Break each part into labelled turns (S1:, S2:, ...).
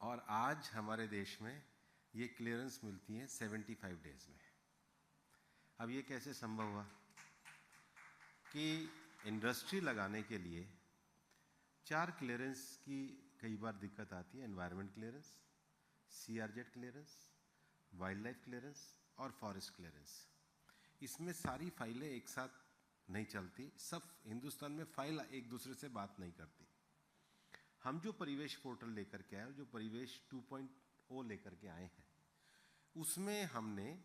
S1: और आज हमारे देश में ये क्लियरेंस मिलती है 75 डेज में। अब ये कैसे संभव हुआ कि इंडस्ट्री लगाने के लिए 4 क्लियरेंस की कई बार दिक्कत आती है। Environment clearance, CRZ clearance, wild life clearance और फॉरेस्ट क्लियरेंस। इसमें सारी फाइलें एक साथ नहीं चलती, सब हिंदुस्तान में फाइल एक दूसरे से बात नहीं करती। हम जो परिवेश पोर्टल लेकर के आए, जो परिवेश 2.0 लेकर के आए हैं, उसमें हमने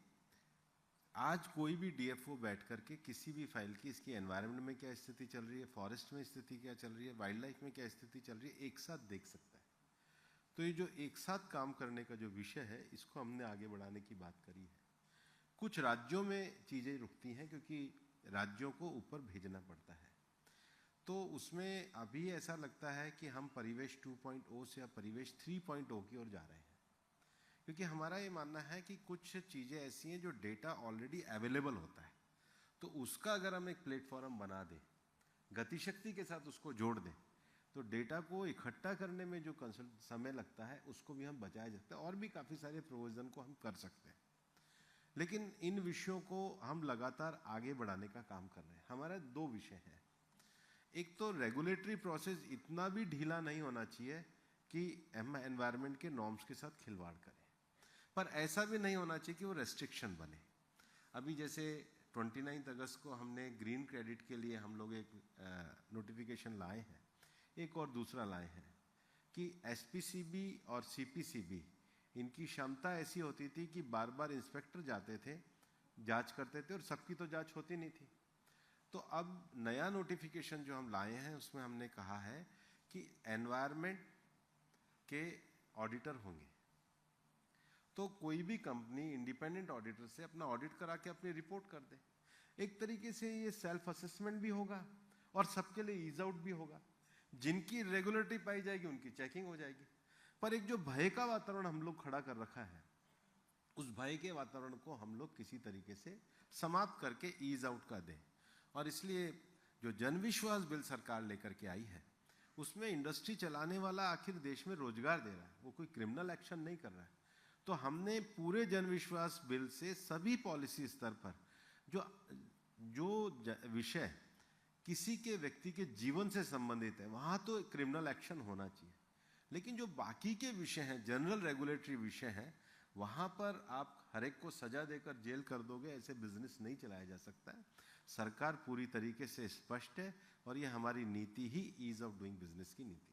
S1: आज कोई भी DFO बैठ करके किसी भी फाइल की, इसकी एनवायरनमेंट में क्या स्थिति चल रही है, फॉरेस्ट में स्थिति क्या चल रही है, वाइल्ड लाइफ में क्या स्थिति चल रही है, एक साथ देख सकता है। तो ये जो एक साथ काम करने का जो विषय है, इसको हमने आगे बढ़ाने की बात करी है। कुछ राज्यों में चीज़ें रुकती हैं क्योंकि राज्यों को ऊपर भेजना पड़ता है। तो उसमें अभी ऐसा लगता है कि हम परिवेश 2.0 से या परिवेश 3.0 की ओर जा रहे हैं, क्योंकि हमारा ये मानना है कि कुछ चीज़ें ऐसी हैं जो डेटा ऑलरेडी अवेलेबल होता है, तो उसका अगर हम एक प्लेटफॉर्म बना दें, गतिशक्ति के साथ उसको जोड़ दें, तो डेटा को इकट्ठा करने में जो समय लगता है उसको भी हम बचाया जा सकते हैं, और भी काफ़ी सारे प्रोविजन को हम कर सकते हैं। लेकिन इन विषयों को हम लगातार आगे बढ़ाने का काम कर रहे हैं। हमारे 2 विषय हैं। एक तो रेगुलेटरी प्रोसेस इतना भी ढीला नहीं होना चाहिए कि हम एनवायरनमेंट के नॉर्म्स के साथ खिलवाड़ करें, पर ऐसा भी नहीं होना चाहिए कि वो रेस्ट्रिक्शन बने। अभी जैसे 29 अगस्त को हमने ग्रीन क्रेडिट के लिए हम लोग एक नोटिफिकेशन लाए हैं, एक और दूसरा लाए हैं कि SPCB और CPCB, इनकी क्षमता ऐसी होती थी कि बार बार इंस्पेक्टर जाते थे, जांच करते थे, और सबकी तो जांच होती नहीं थी। तो अब नया नोटिफिकेशन जो हम लाए हैं उसमें हमने कहा है कि एनवायरनमेंट के ऑडिटर होंगे, तो कोई भी कंपनी इंडिपेंडेंट ऑडिटर से अपना ऑडिट करा के अपनी रिपोर्ट कर दे। एक तरीके से ये सेल्फ असेसमेंट भी होगा और सबके लिए ईज आउट भी होगा। जिनकी रेगुलरिटी पाई जाएगी उनकी चेकिंग हो जाएगी। पर एक जो भय का वातावरण हम लोग खड़ा कर रखा है, उस भय के वातावरण को हम लोग किसी तरीके से समाप्त करके ईज आउट का दें। और इसलिए जो जनविश्वास बिल सरकार लेकर के आई है, उसमें इंडस्ट्री चलाने वाला आखिर देश में रोजगार दे रहा है, वो कोई क्रिमिनल एक्शन नहीं कर रहा है। तो हमने पूरे जनविश्वास बिल से सभी पॉलिसी स्तर पर जो विषय किसी के व्यक्ति के जीवन से संबंधित है, वहां तो क्रिमिनल एक्शन होना चाहिए, लेकिन जो बाकी के विषय हैं, जनरल रेगुलेटरी विषय हैं, वहां पर आप हर एक को सजा देकर जेल कर दोगे, ऐसे बिजनेस नहीं चलाया जा सकता है। सरकार पूरी तरीके से स्पष्ट है और ये हमारी नीति ही ईज ऑफ डूइंग बिजनेस की नीति है।